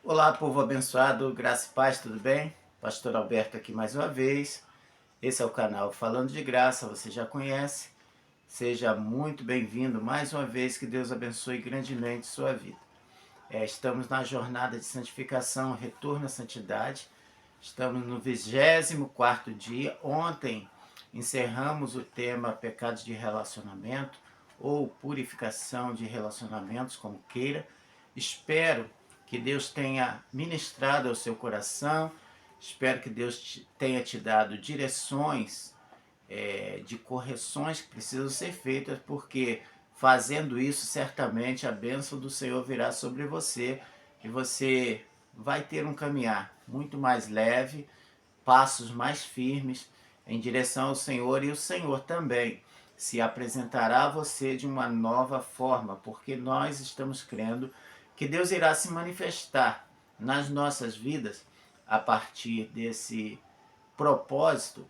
Olá, povo abençoado, graça e paz, tudo bem? Pastor Alberto aqui mais uma vez. Esse é o canal Falando de Graça, você já conhece. Seja muito bem-vindo mais uma vez, que Deus abençoe grandemente sua vida. Estamos na jornada de santificação, retorno à santidade. Estamos no 24º dia. Ontem encerramos o tema pecados de relacionamento ou purificação de relacionamentos, como queira. Espero que Deus tenha ministrado ao seu coração, espero que Deus tenha te dado direções de correções que precisam ser feitas, porque fazendo isso, certamente a bênção do Senhor virá sobre você e você vai ter um caminhar muito mais leve, passos mais firmes em direção ao Senhor, e o Senhor também se apresentará a você de uma nova forma, porque nós estamos crendo que Deus irá se manifestar nas nossas vidas a partir desse propósito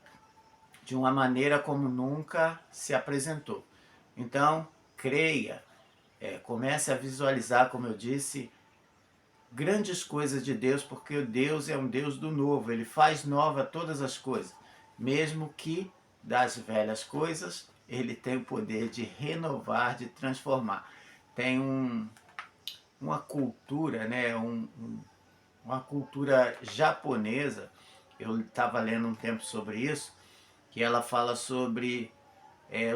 de uma maneira como nunca se apresentou. Então, creia, comece a visualizar, como eu disse, grandes coisas de Deus, porque o Deus é um Deus do novo, Ele faz nova todas as coisas, mesmo que das velhas coisas, Ele tem o poder de renovar, de transformar. Tem uma cultura, né, uma cultura japonesa, eu estava lendo um tempo sobre isso, que ela fala sobre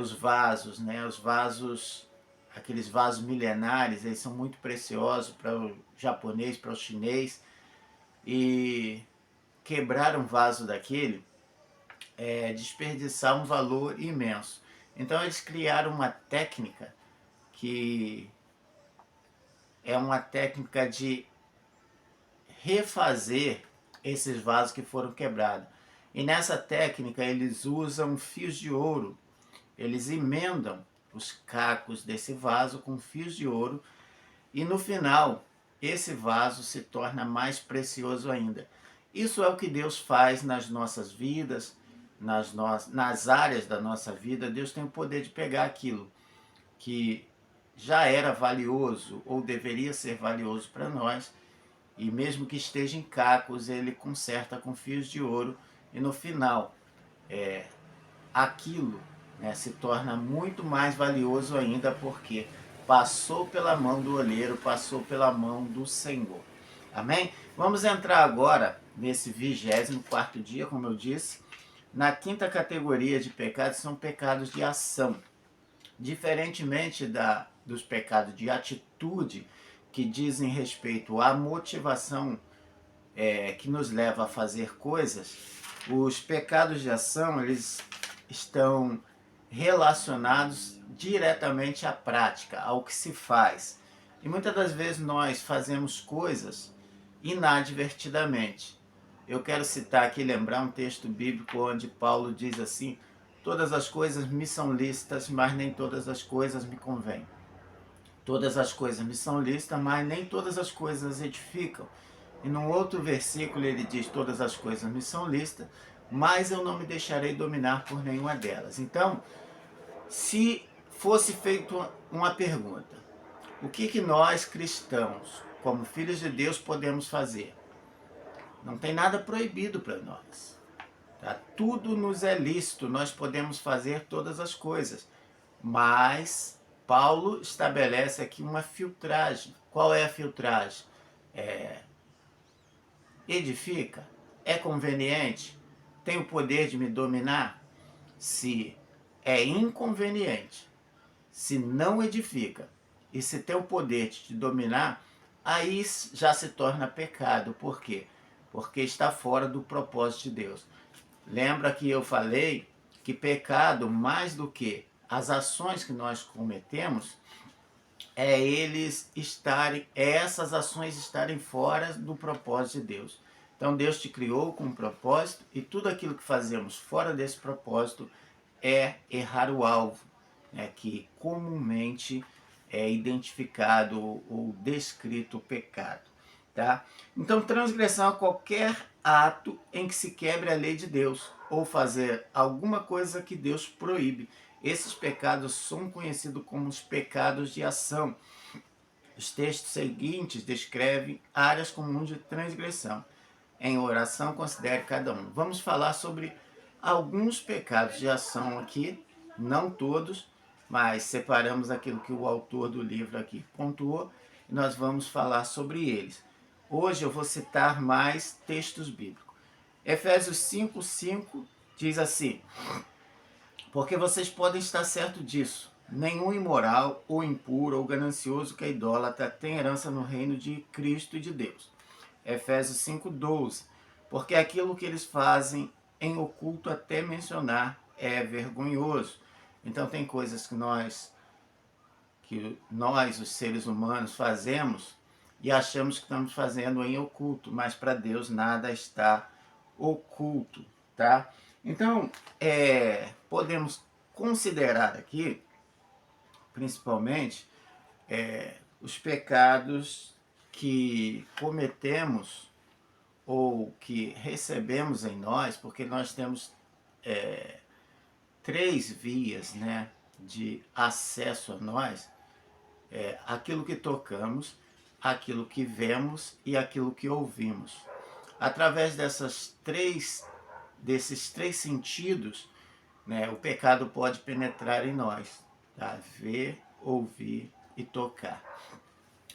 os vasos, né, os vasos, aqueles vasos milenares, eles são muito preciosos para o japonês, para o chinês, e quebrar um vaso daquele é desperdiçar um valor imenso. Então eles criaram uma técnica que é uma técnica de refazer esses vasos que foram quebrados. E nessa técnica eles usam fios de ouro, eles emendam os cacos desse vaso com fios de ouro, e no final esse vaso se torna mais precioso ainda. Isso é o que Deus faz nas nossas vidas, nas áreas da nossa vida. Deus tem o poder de pegar aquilo que já era valioso ou deveria ser valioso para nós, e mesmo que esteja em cacos, Ele conserta com fios de ouro, e no final aquilo, né, se torna muito mais valioso ainda, porque passou pela mão do olheiro, passou pela mão do Senhor. Amém? Vamos entrar agora nesse 24º dia, como eu disse, na quinta categoria de pecados, são pecados de ação. Diferentemente dos pecados de atitude, que dizem respeito à motivação que nos leva a fazer coisas, os pecados de ação, eles estão relacionados diretamente à prática, ao que se faz. E muitas das vezes nós fazemos coisas inadvertidamente. Eu quero citar aqui, lembrar um texto bíblico onde Paulo diz assim: todas as coisas me são lícitas, mas nem todas as coisas me convêm. Todas as coisas me são lícitas, mas nem todas as coisas edificam. E num outro versículo ele diz: todas as coisas me são lícitas, mas eu não me deixarei dominar por nenhuma delas. Então, se fosse feita uma pergunta, o que nós cristãos, como filhos de Deus, podemos fazer? Não tem nada proibido para nós. Tá? Tudo nos é lícito, nós podemos fazer todas as coisas. Mas Paulo estabelece aqui uma filtragem. Qual é a filtragem? Edifica? É conveniente? Tem o poder de me dominar? Se é inconveniente, se não edifica e se tem o poder de te dominar, aí já se torna pecado. Por quê? Porque está fora do propósito de Deus. Lembra que eu falei que pecado, mais do que as ações que nós cometemos, essas ações estarem fora do propósito de Deus. Então Deus te criou com um propósito, e tudo aquilo que fazemos fora desse propósito é errar o alvo, né, que comumente é identificado ou descrito o pecado. Tá? Então, transgressão é qualquer ato em que se quebre a lei de Deus, ou fazer alguma coisa que Deus proíbe. Esses pecados são conhecidos como os pecados de ação. Os textos seguintes descrevem áreas comuns de transgressão. Em oração, considere cada um. Vamos falar sobre alguns pecados de ação aqui, não todos, mas separamos aquilo que o autor do livro aqui pontuou e nós vamos falar sobre eles. Hoje eu vou citar mais textos bíblicos. Efésios 5:5 diz assim: porque vocês podem estar certos disso. Nenhum imoral, ou impuro, ou ganancioso que é idólatra tem herança no reino de Cristo e de Deus. Efésios 5:12. Porque aquilo que eles fazem em oculto até mencionar é vergonhoso. Então tem coisas que nós, os seres humanos, fazemos e achamos que estamos fazendo em oculto, mas para Deus nada está oculto, tá? Então, podemos considerar aqui, principalmente, os pecados que cometemos ou que recebemos em nós, porque nós temos três vias, né, de acesso a nós, aquilo que tocamos, aquilo que vemos e aquilo que ouvimos. Através desses três sentidos, né, o pecado pode penetrar em nós, tá? Ver, ouvir e tocar.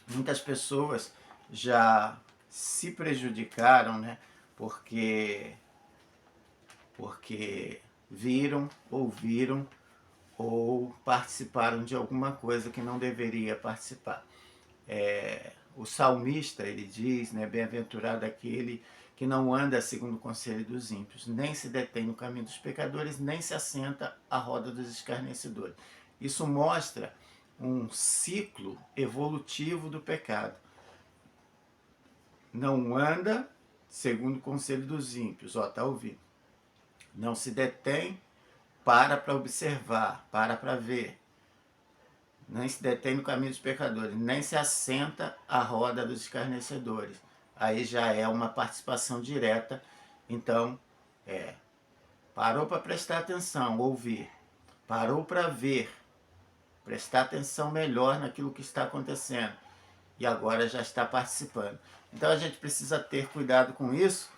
Muitas pessoas já se prejudicaram, né, porque viram, ouviram ou participaram de alguma coisa que não deveria participar. O salmista, ele diz, né, bem-aventurado aquele que não anda segundo o conselho dos ímpios, nem se detém no caminho dos pecadores, nem se assenta à roda dos escarnecedores. Isso mostra um ciclo evolutivo do pecado. Não anda segundo o conselho dos ímpios, tá ouvindo? Não se detém, para observar, para ver. Nem se detém no caminho dos pecadores, nem se assenta à roda dos escarnecedores. Aí já é uma participação direta. Então, parou para prestar atenção, ouvir. Parou para ver, prestar atenção melhor naquilo que está acontecendo. E agora já está participando. Então a gente precisa ter cuidado com isso.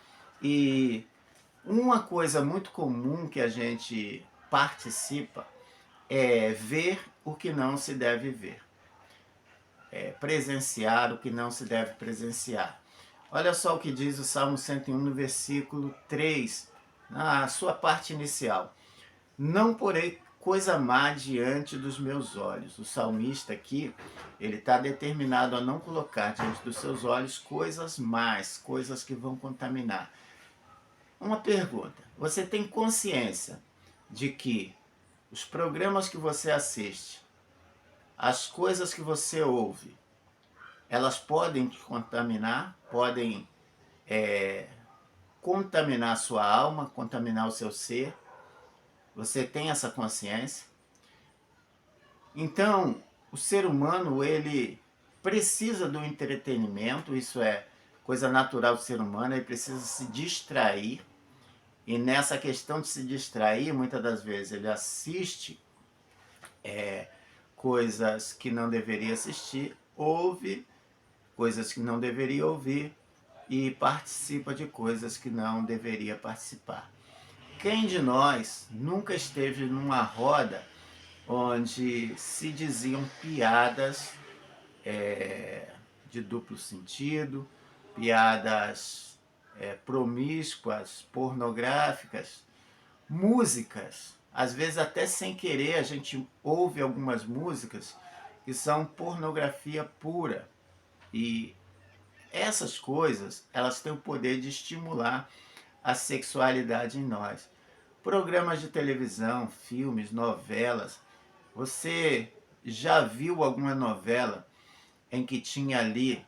E uma coisa muito comum que a gente participa é ver o que não se deve ver. Presenciar o que não se deve presenciar. Olha só o que diz o Salmo 101 no versículo 3, na sua parte inicial. Não porei coisa má diante dos meus olhos. O salmista aqui, ele está determinado a não colocar diante dos seus olhos coisas más, coisas que vão contaminar. Uma pergunta, você tem consciência de que os programas que você assiste, as coisas que você ouve, elas podem te contaminar, podem contaminar a sua alma, contaminar o seu ser? Você tem essa consciência? Então, o ser humano, ele precisa do entretenimento, isso é coisa natural do ser humano, ele precisa se distrair. E nessa questão de se distrair, muitas das vezes ele assiste coisas que não deveria assistir, ouve coisas que não deveria ouvir e participa de coisas que não deveria participar. Quem de nós nunca esteve numa roda onde se diziam piadas de duplo sentido, piadas promíscuas, pornográficas, músicas, às vezes até sem querer a gente ouve algumas músicas que são pornografia pura. E essas coisas, elas têm o poder de estimular a sexualidade em nós. Programas de televisão, filmes, novelas. Você já viu alguma novela em que tinha ali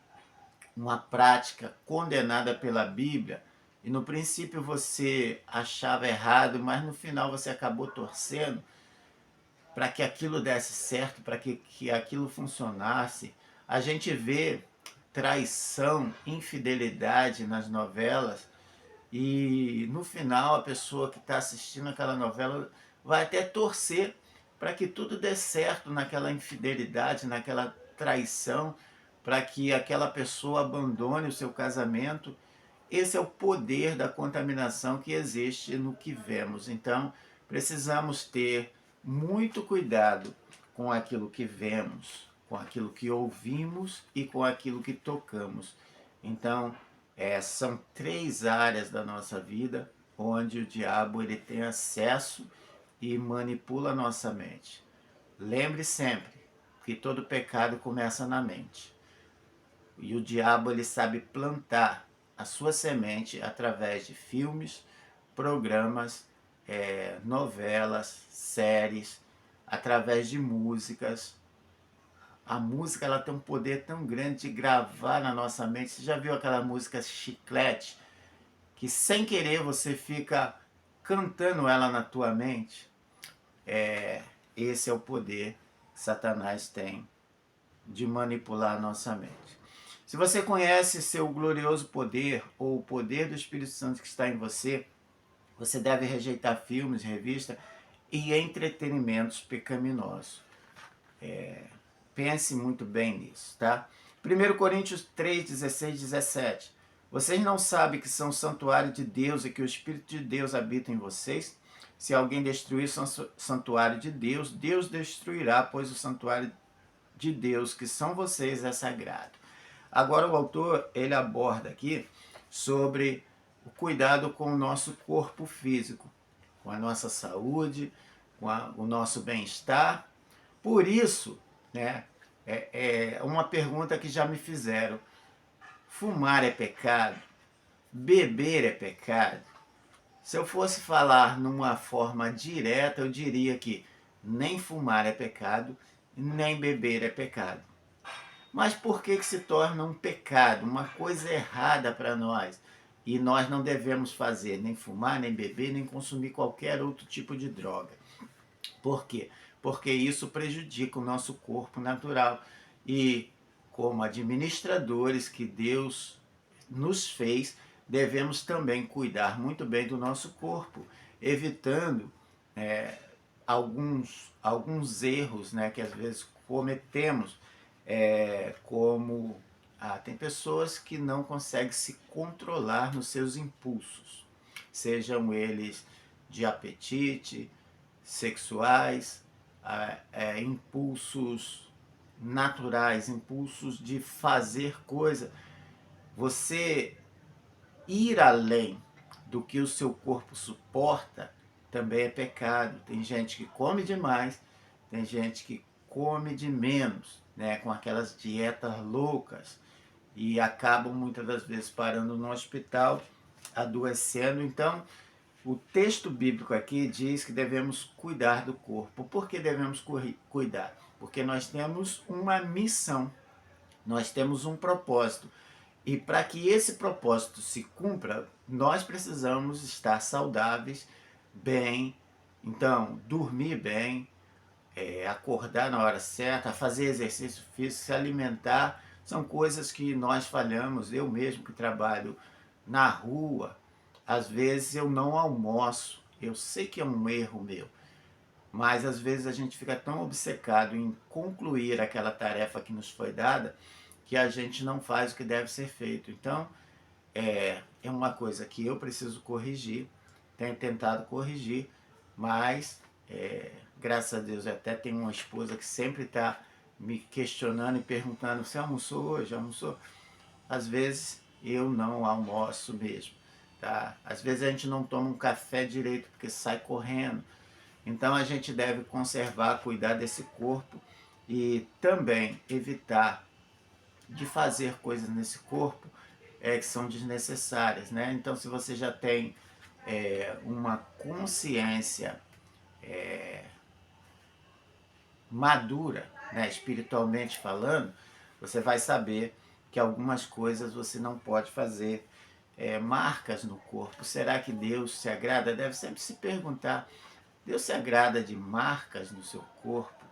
uma prática condenada pela Bíblia e no princípio você achava errado, mas no final você acabou torcendo para que aquilo desse certo, para que aquilo funcionasse? A gente vê traição, infidelidade nas novelas e no final a pessoa que está assistindo aquela novela vai até torcer para que tudo dê certo naquela infidelidade, naquela traição, para que aquela pessoa abandone o seu casamento. Esse é o poder da contaminação que existe no que vemos. Então, precisamos ter muito cuidado com aquilo que vemos, com aquilo que ouvimos e com aquilo que tocamos. Então, são 3 áreas da nossa vida onde o diabo ele tem acesso e manipula a nossa mente. Lembre sempre que todo pecado começa na mente. E o diabo ele sabe plantar a sua semente através de filmes, programas, novelas, séries, através de músicas. A música ela tem um poder tão grande de gravar na nossa mente. Você já viu aquela música Chiclete? Que sem querer você fica cantando ela na tua mente? Esse é o poder que Satanás tem de manipular a nossa mente. Se você conhece seu glorioso poder ou o poder do Espírito Santo que está em você, você deve rejeitar filmes, revistas e entretenimentos pecaminosos. Pense muito bem nisso, tá? 1 Coríntios 3, 16, 17. Vocês não sabem que são santuário de Deus e que o Espírito de Deus habita em vocês? Se alguém destruir o santuário de Deus, Deus destruirá, pois o santuário de Deus, que são vocês, é sagrado. Agora o autor, ele aborda aqui sobre o cuidado com o nosso corpo físico, com a nossa saúde, com o nosso bem-estar. Por isso, né, uma pergunta que já me fizeram: fumar é pecado? Beber é pecado? Se eu fosse falar numa forma direta, eu diria que nem fumar é pecado, nem beber é pecado. Mas por que se torna um pecado, uma coisa errada para nós? E nós não devemos fazer nem fumar, nem beber, nem consumir qualquer outro tipo de droga. Por quê? Porque isso prejudica o nosso corpo natural. E como administradores que Deus nos fez, devemos também cuidar muito bem do nosso corpo, evitando alguns erros, né, que às vezes cometemos, como tem pessoas que não conseguem se controlar nos seus impulsos, sejam eles de apetite, sexuais, impulsos naturais, impulsos de fazer coisa. Você ir além do que o seu corpo suporta também é pecado. Tem gente que come demais, tem gente que come de menos, né, com aquelas dietas loucas, e acabam muitas das vezes parando no hospital, adoecendo. Então, o texto bíblico aqui diz que devemos cuidar do corpo. Por que devemos cuidar? Porque nós temos uma missão, nós temos um propósito. E para que esse propósito se cumpra, nós precisamos estar saudáveis, bem. Então, dormir bem, acordar na hora certa, fazer exercício físico, se alimentar, são coisas que nós falhamos. Eu mesmo que trabalho na rua, às vezes eu não almoço. Eu sei que é um erro meu, mas às vezes a gente fica tão obcecado em concluir aquela tarefa que nos foi dada, que a gente não faz o que deve ser feito. Então, é uma coisa que eu preciso corrigir, tenho tentado corrigir, mas graças a Deus eu até tenho uma esposa que sempre está me questionando e perguntando: você almoçou hoje? Almoçou? Às vezes eu não almoço mesmo, tá? Às vezes a gente não toma um café direito porque sai correndo. Então a gente deve conservar, cuidar desse corpo e também evitar de fazer coisas nesse corpo que são desnecessárias, né? Então, se você já tem uma consciência madura, né, espiritualmente falando, você vai saber que algumas coisas você não pode fazer. Marcas no corpo. Será que Deus se agrada? Deve sempre se perguntar: Deus se agrada de marcas no seu corpo,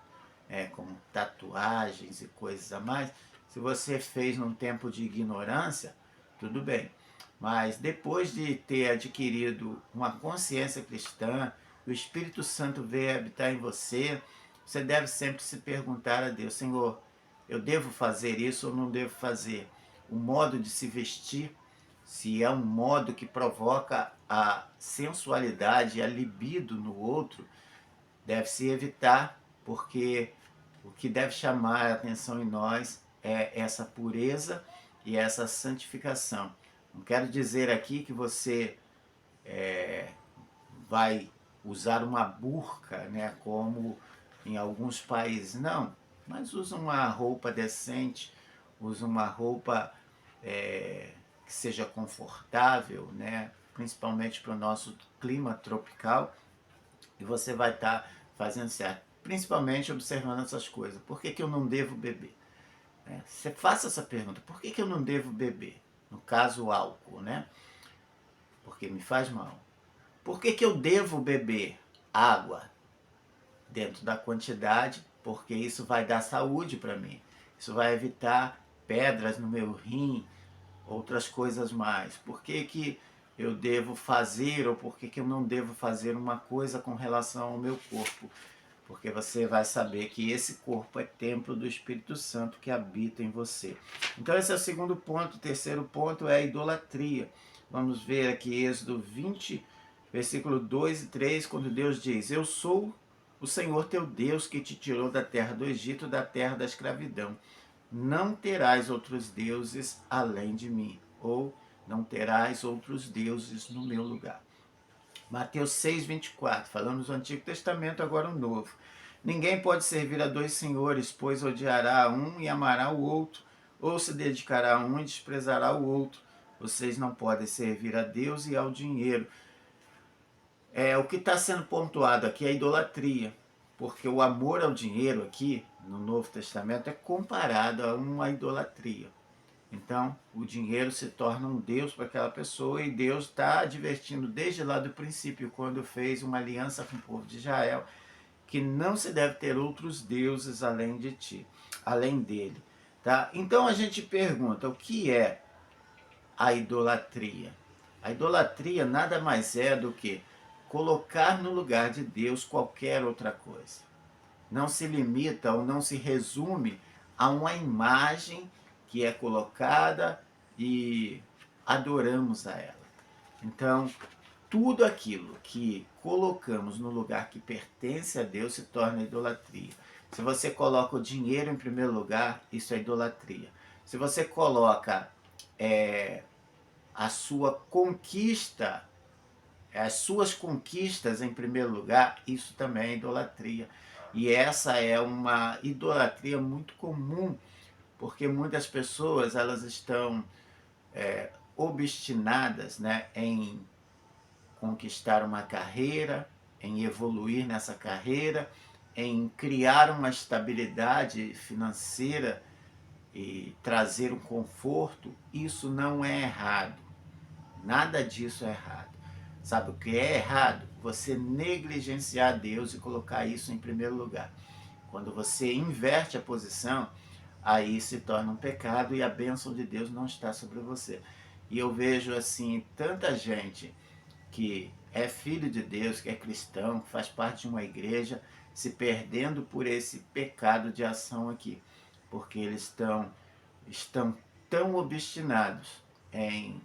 como tatuagens e coisas a mais? Se você fez num tempo de ignorância, tudo bem. Mas depois de ter adquirido uma consciência cristã, o Espírito Santo veio habitar em você, você deve sempre se perguntar a Deus: Senhor, eu devo fazer isso ou não devo fazer. O modo de se vestir, se é um modo que provoca a sensualidade e a libido no outro, deve-se evitar, porque o que deve chamar a atenção em nós é essa pureza e essa santificação. Não quero dizer aqui que você vai usar uma burca, né, como em alguns países. Não, mas usa uma roupa decente, usa uma roupa que seja confortável, né, principalmente para o nosso clima tropical, e você vai estar fazendo certo. Principalmente observando essas coisas. Por que eu não devo beber? Você faça essa pergunta. Por que eu não devo beber? No caso, o álcool, né? Porque me faz mal. Por que eu devo beber água? Dentro da quantidade, porque isso vai dar saúde para mim. Isso vai evitar pedras no meu rim, outras coisas mais. Por que eu devo fazer ou por que eu não devo fazer uma coisa com relação ao meu corpo? Porque você vai saber que esse corpo é templo do Espírito Santo que habita em você. Então esse é o segundo ponto. O terceiro ponto é a idolatria. Vamos ver aqui Êxodo 20, versículo 2 e 3, quando Deus diz: eu sou o Senhor teu Deus que te tirou da terra do Egito, da terra da escravidão. Não terás outros deuses além de mim, ou não terás outros deuses no meu lugar. Mateus 6, 24, falamos do Antigo Testamento, agora o Novo. Ninguém pode servir a dois senhores, pois odiará um e amará o outro, ou se dedicará a um e desprezará o outro. Vocês não podem servir a Deus e ao dinheiro. O que está sendo pontuado aqui é a idolatria, porque o amor ao dinheiro aqui, no Novo Testamento, é comparado a uma idolatria. Então, o dinheiro se torna um Deus para aquela pessoa e Deus está advertindo desde lá do princípio, quando fez uma aliança com o povo de Israel, que não se deve ter outros deuses além de ti, além dele. Tá? Então a gente pergunta, o que é a idolatria? A idolatria nada mais é do que colocar no lugar de Deus qualquer outra coisa. Não se limita ou não se resume a uma imagem que é colocada e adoramos a ela. Então, tudo aquilo que colocamos no lugar que pertence a Deus se torna idolatria. Se você coloca o dinheiro em primeiro lugar, isso é idolatria. Se você coloca a sua conquista, as suas conquistas em primeiro lugar, isso também é idolatria. E essa é uma idolatria muito comum, porque muitas pessoas elas estão obstinadas, né, em conquistar uma carreira, em evoluir nessa carreira, em criar uma estabilidade financeira e trazer um conforto. Isso não é errado. Nada disso é errado. Sabe o que é errado? Você negligenciar Deus e colocar isso em primeiro lugar. Quando você inverte a posição, aí se torna um pecado e a bênção de Deus não está sobre você. E eu vejo assim tanta gente que é filho de Deus, que é cristão, que faz parte de uma igreja, se perdendo por esse pecado de ação aqui, porque eles estão tão obstinados em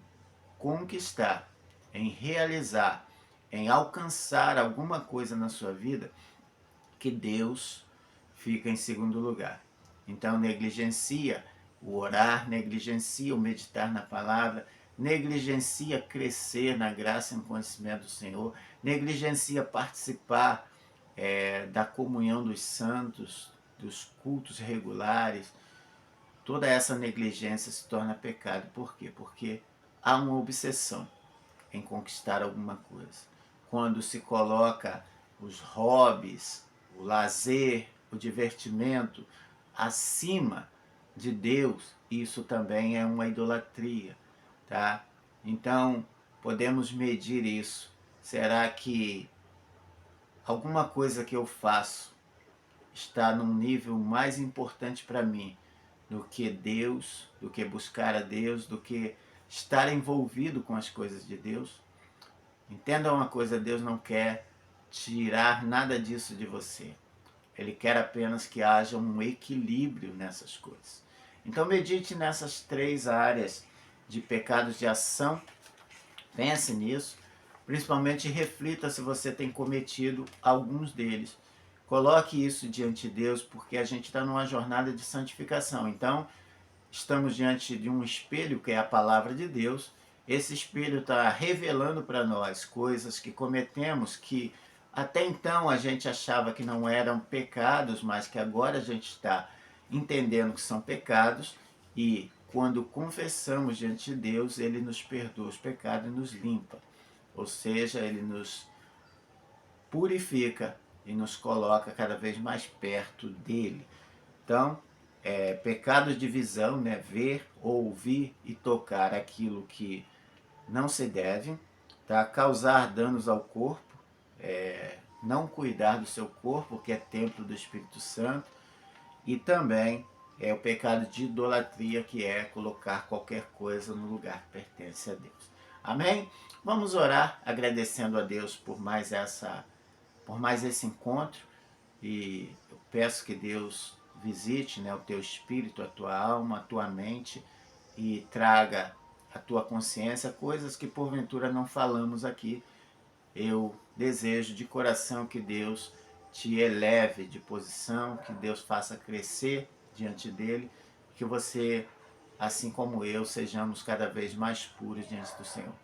conquistar, em realizar, em alcançar alguma coisa na sua vida, que Deus fica em segundo lugar. Então negligencia o orar, negligencia o meditar na palavra, negligencia crescer na graça e no conhecimento do Senhor, negligencia participar da comunhão dos santos, dos cultos regulares. Toda essa negligência se torna pecado. Por quê? Porque há uma obsessão em conquistar alguma coisa. Quando se coloca os hobbies, o lazer, o divertimento acima de Deus, isso também é uma idolatria, tá? Então, podemos medir isso. Será que alguma coisa que eu faço está num nível mais importante para mim do que Deus, do que buscar a Deus, do que estar envolvido com as coisas de Deus? Entenda uma coisa, Deus não quer tirar nada disso de você. Ele quer apenas que haja um equilíbrio nessas coisas. Então medite nessas 3 áreas de pecados de ação, pense nisso, principalmente reflita se você tem cometido alguns deles. Coloque isso diante de Deus, porque a gente está numa jornada de santificação. Então, estamos diante de um espelho, que é a palavra de Deus. Esse espelho está revelando para nós coisas que cometemos que até então a gente achava que não eram pecados, mas que agora a gente está entendendo que são pecados, e quando confessamos diante de Deus, Ele nos perdoa os pecados e nos limpa. Ou seja, Ele nos purifica e nos coloca cada vez mais perto dele. Então, pecado de visão, né? Ver, ouvir e tocar aquilo que não se deve, tá? Causar danos ao corpo, não cuidar do seu corpo, que é templo do Espírito Santo, e também o pecado de idolatria, que é colocar qualquer coisa no lugar que pertence a Deus. Amém? Vamos orar agradecendo a Deus por mais esse encontro, e eu peço que Deus visite, né, o teu espírito, a tua alma, a tua mente, e traga à tua consciência coisas que porventura não falamos aqui. Eu desejo de coração que Deus te eleve de posição, que Deus faça crescer diante dele, que você, assim como eu, sejamos cada vez mais puros diante do Senhor.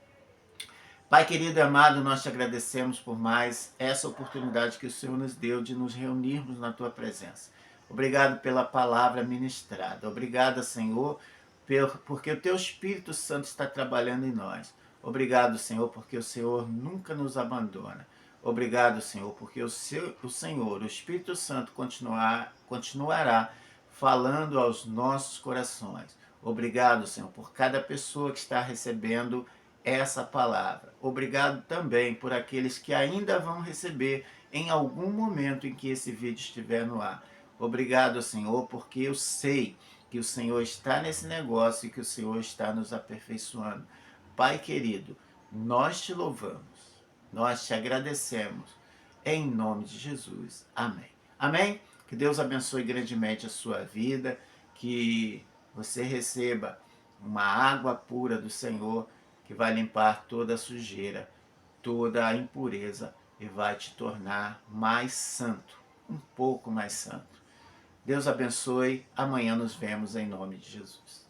Pai querido e amado, nós te agradecemos por mais essa oportunidade que o Senhor nos deu de nos reunirmos na tua presença. Obrigado pela palavra ministrada. Obrigado, Senhor, porque o teu Espírito Santo está trabalhando em nós. Obrigado, Senhor, porque o Senhor nunca nos abandona. Obrigado, Senhor, porque o Senhor, o Espírito Santo, continuará falando aos nossos corações. Obrigado, Senhor, por cada pessoa que está recebendo essa palavra. Obrigado também por aqueles que ainda vão receber em algum momento em que esse vídeo estiver no ar. Obrigado, Senhor, porque eu sei que o Senhor está nesse negócio e que o Senhor está nos aperfeiçoando. Pai querido, nós te louvamos, nós te agradecemos, em nome de Jesus. Amém. Amém? Que Deus abençoe grandemente a sua vida, que você receba uma água pura do Senhor, que vai limpar toda a sujeira, toda a impureza, e vai te tornar mais santo, um pouco mais santo. Deus abençoe. Amanhã nos vemos em nome de Jesus.